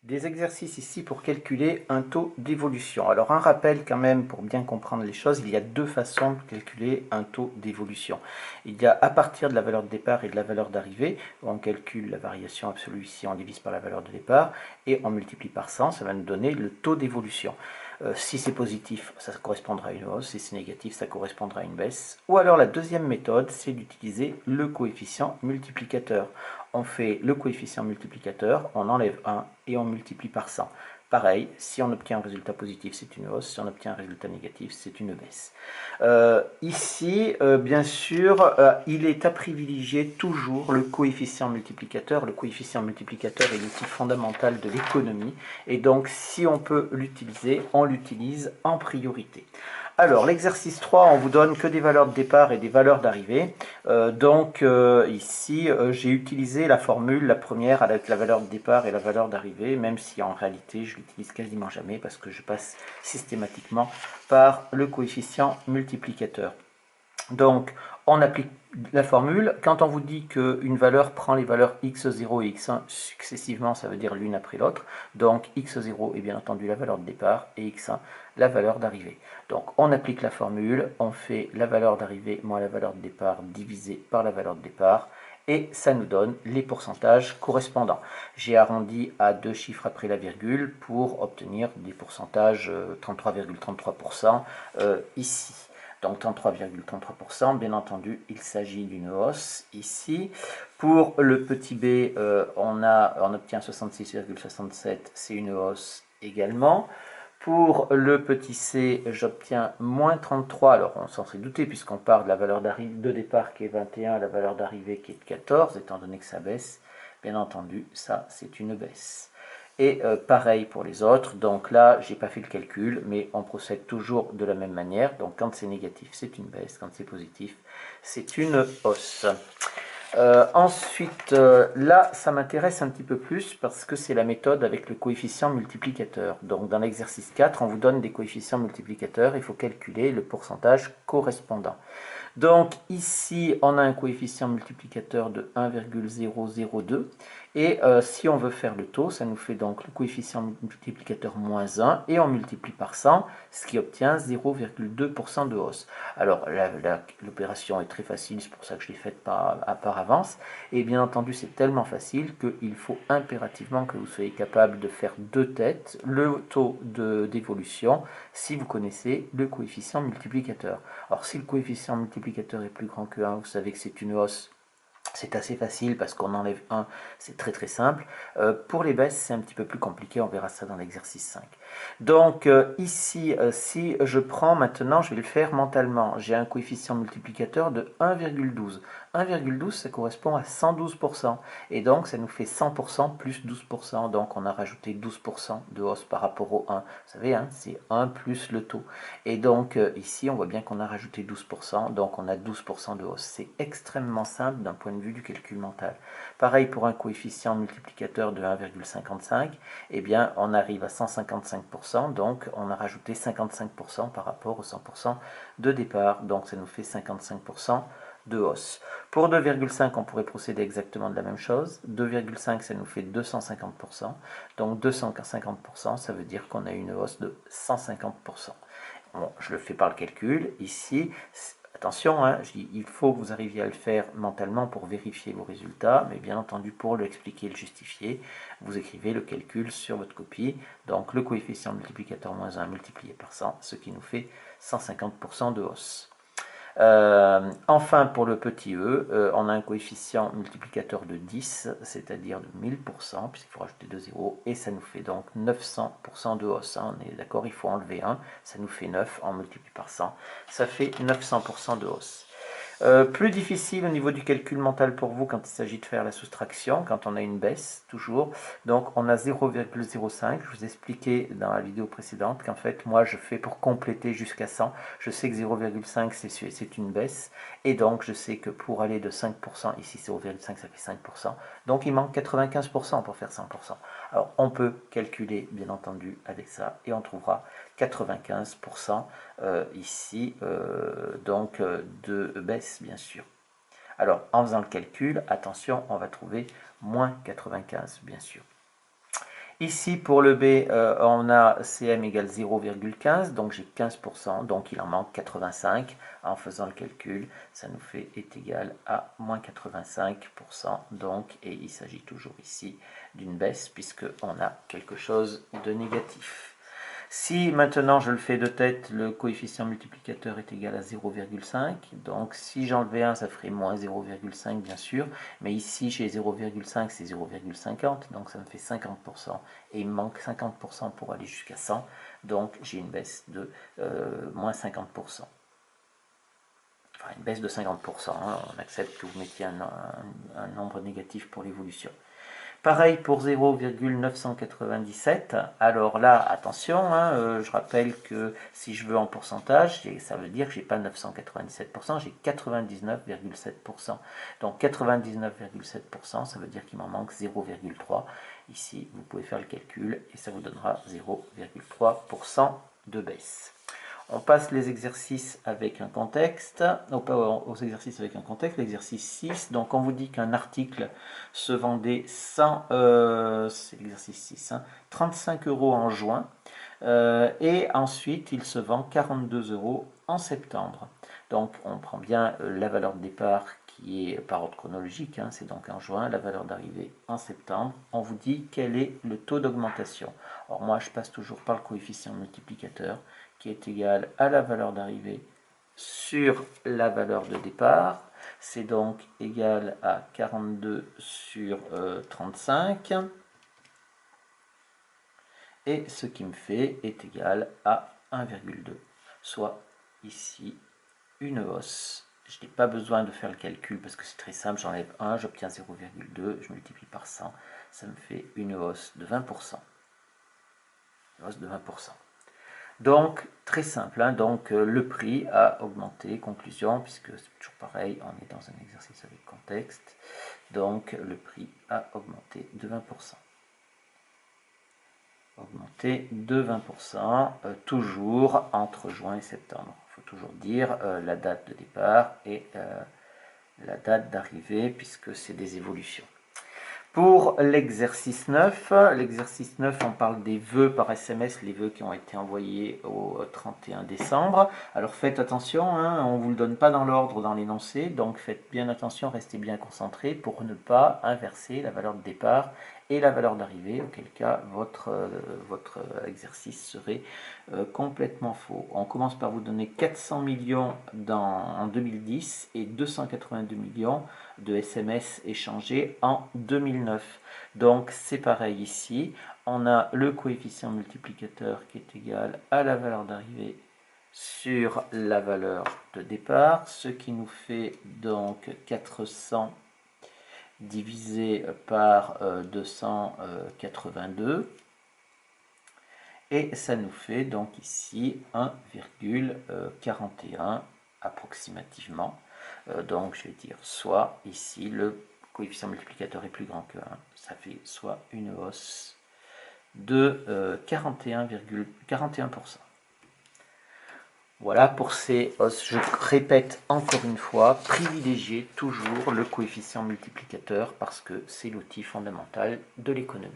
Des exercices ici pour calculer un taux d'évolution. Alors un rappel quand même pour bien comprendre les choses, il y a deux façons de calculer un taux d'évolution. Il y a à partir de la valeur de départ et de la valeur d'arrivée, on calcule la variation absolue ici, on divise par la valeur de départ et on multiplie par 100, ça va nous donner le taux d'évolution. Si c'est positif, ça correspondra à une hausse, si c'est négatif, ça correspondra à une baisse. Ou alors la deuxième méthode, c'est d'utiliser le coefficient multiplicateur. On fait le coefficient multiplicateur, on enlève 1 et on multiplie par 100. Pareil, si on obtient un résultat positif, c'est une hausse, si on obtient un résultat négatif, c'est une baisse. Ici, bien sûr, il est à privilégier toujours le coefficient multiplicateur. Le coefficient multiplicateur est l'outil fondamental de l'économie, et donc si on peut l'utiliser, on l'utilise en priorité. Alors, l'exercice 3, on vous donne que des valeurs de départ et des valeurs d'arrivée. Ici, j'ai utilisé la formule, la première, avec la valeur de départ et la valeur d'arrivée, même si en réalité, je l'utilise quasiment jamais parce que je passe systématiquement par le coefficient multiplicateur. Donc, on applique la formule. Quand on vous dit qu'une valeur prend les valeurs x0 et x1 successivement, ça veut dire l'une après l'autre. Donc, x0 est bien entendu la valeur de départ et x1 la valeur d'arrivée. Donc, on applique la formule, on fait la valeur d'arrivée moins la valeur de départ divisé par la valeur de départ et ça nous donne les pourcentages correspondants. J'ai arrondi à deux chiffres après la virgule pour obtenir des pourcentages 33,33% ici. Donc 33,33%, bien entendu, il s'agit d'une hausse ici. Pour le petit b, on obtient 66,67, c'est une hausse également. Pour le petit c, j'obtiens moins 33, alors on s'en serait douté puisqu'on part de la valeur de départ qui est 21, la valeur d'arrivée qui est de 14, étant donné que ça baisse, bien entendu, ça c'est une baisse. Et pareil pour les autres, donc là, j'ai pas fait le calcul, mais on procède toujours de la même manière. Donc quand c'est négatif, c'est une baisse, quand c'est positif, c'est une hausse. Ensuite, là, ça m'intéresse un petit peu plus parce que c'est la méthode avec le coefficient multiplicateur. Donc dans l'exercice 4, on vous donne des coefficients multiplicateurs, il faut calculer le pourcentage correspondant. Donc ici, on a un coefficient multiplicateur de 1,002. Et si on veut faire le taux, ça nous fait donc le coefficient multiplicateur moins 1 et on multiplie par 100, ce qui obtient 0,2% de hausse. Alors l'opération est très facile, c'est pour ça que je l'ai faite par avance. Et bien entendu, c'est tellement facile qu'il faut impérativement que vous soyez capable de faire deux têtes, le taux d'évolution, si vous connaissez le coefficient multiplicateur. Alors si le coefficient multiplicateur est plus grand que 1, vous savez que c'est une hausse. C'est assez facile parce qu'on enlève 1, c'est très très simple. Pour les baisses, c'est un petit peu plus compliqué, on verra ça dans l'exercice 5. Donc ici, si je prends maintenant, je vais le faire mentalement, j'ai un coefficient multiplicateur de 1,12. 1,12, ça correspond à 112%. Et donc, ça nous fait 100% plus 12%. Donc, on a rajouté 12% de hausse par rapport au 1. Vous savez, hein, c'est 1 plus le taux. Et donc, ici, on voit bien qu'on a rajouté 12%. Donc, on a 12% de hausse. C'est extrêmement simple d'un point de vue du calcul mental. Pareil pour un coefficient multiplicateur de 1,55. Eh bien, on arrive à 155%. Donc, on a rajouté 55% par rapport aux 100% de départ. Donc, ça nous fait 55% de hausse. Pour 2,5, on pourrait procéder exactement de la même chose. 2,5, ça nous fait 250%. Donc 250%, ça veut dire qu'on a une hausse de 150%. Bon, je le fais par le calcul. Ici, attention, hein, je dis, il faut que vous arriviez à le faire mentalement pour vérifier vos résultats, mais bien entendu, pour l'expliquer et le justifier, vous écrivez le calcul sur votre copie. Donc le coefficient multiplicateur moins 1 multiplié par 100, ce qui nous fait 150% de hausse. Enfin, pour le petit e, on a un coefficient multiplicateur de 10, c'est-à-dire de 1000%, puisqu'il faut rajouter 2 zéros, et ça nous fait donc 900% de hausse. Hein. On est d'accord, il faut enlever 1, ça nous fait 9, on multiplie par 100, ça fait 900% de hausse. Plus difficile au niveau du calcul mental pour vous quand il s'agit de faire la soustraction, quand on a une baisse, toujours. Donc on a 0,05, je vous expliquais dans la vidéo précédente qu'en fait moi je fais pour compléter jusqu'à 100, je sais que 0,5 c'est une baisse, et donc je sais que pour aller de 5%, ici 0,5 ça fait 5%, donc il manque 95% pour faire 100%. Alors on peut calculer bien entendu avec ça, et on trouvera 95% ici, donc de baisse bien sûr. Alors en faisant le calcul, attention, on va trouver moins 95 bien sûr. Ici, pour le B, on a CM égale 0,15, donc j'ai 15%, donc il en manque 85. En faisant le calcul, ça nous fait est égal à moins 85%, donc, et il s'agit toujours ici d'une baisse, puisqu'on a quelque chose de négatif. Si maintenant je le fais de tête, le coefficient multiplicateur est égal à 0,5. Donc si j'enlevais 1, ça ferait moins 0,5 bien sûr. Mais ici chez 0,5 c'est 0,50. Donc ça me fait 50%. Et il me manque 50% pour aller jusqu'à 100. Donc j'ai une baisse de moins 50%. Enfin une baisse de 50%. Hein. On accepte que vous mettiez un nombre négatif pour l'évolution. Pareil pour 0,997. Alors là, attention, hein, je rappelle que si je veux en pourcentage, ça veut dire que je n'ai pas 997%, j'ai 99,7%. Donc 99,7%, ça veut dire qu'il m'en manque 0,3. Ici, vous pouvez faire le calcul et ça vous donnera 0,3% de baisse. On passe les exercices avec un contexte, aux exercices avec un contexte, l'exercice 6. Donc on vous dit qu'un article se vendait c'est l'exercice 6, 35 euros en juin, et ensuite il se vend 42 euros en septembre. Donc on prend bien la valeur de départ qui est par ordre chronologique, hein, c'est donc en juin, la valeur d'arrivée en septembre. On vous dit quel est le taux d'augmentation. Alors moi je passe toujours par le coefficient multiplicateur, qui est égal à la valeur d'arrivée sur la valeur de départ. C'est donc égal à 42 sur 35. Et ce qui me fait est égal à 1,2. Soit ici une hausse. Je n'ai pas besoin de faire le calcul parce que c'est très simple. J'enlève 1, j'obtiens 0,2. Je multiplie par 100. Ça me fait une hausse de 20%. Une hausse de 20%. Donc, très simple, hein, donc le prix a augmenté, conclusion, puisque c'est toujours pareil, on est dans un exercice avec contexte, donc le prix a augmenté de 20%. Augmenté de 20%, toujours entre juin et septembre. Il faut toujours dire la date de départ et la date d'arrivée, puisque c'est des évolutions. Pour l'exercice 9, on parle des vœux par SMS, les vœux qui ont été envoyés au 31 décembre. Alors faites attention, hein, on ne vous le donne pas dans l'ordre dans l'énoncé, donc faites bien attention, restez bien concentrés pour ne pas inverser la valeur de départ et la valeur d'arrivée, auquel cas votre exercice serait complètement faux. On commence par vous donner 400 millions en 2010 et 282 millions de SMS échangés en 2009. Donc c'est pareil ici, on a le coefficient multiplicateur qui est égal à la valeur d'arrivée sur la valeur de départ, ce qui nous fait donc 400 divisé par 282. Et ça nous fait donc ici 1,41 approximativement. Donc je vais dire soit ici le coefficient multiplicateur est plus grand que 1. Ça fait soit une hausse de 41,41%. Voilà pour ces hausses. Je répète encore une fois, privilégiez toujours le coefficient multiplicateur parce que c'est l'outil fondamental de l'économie.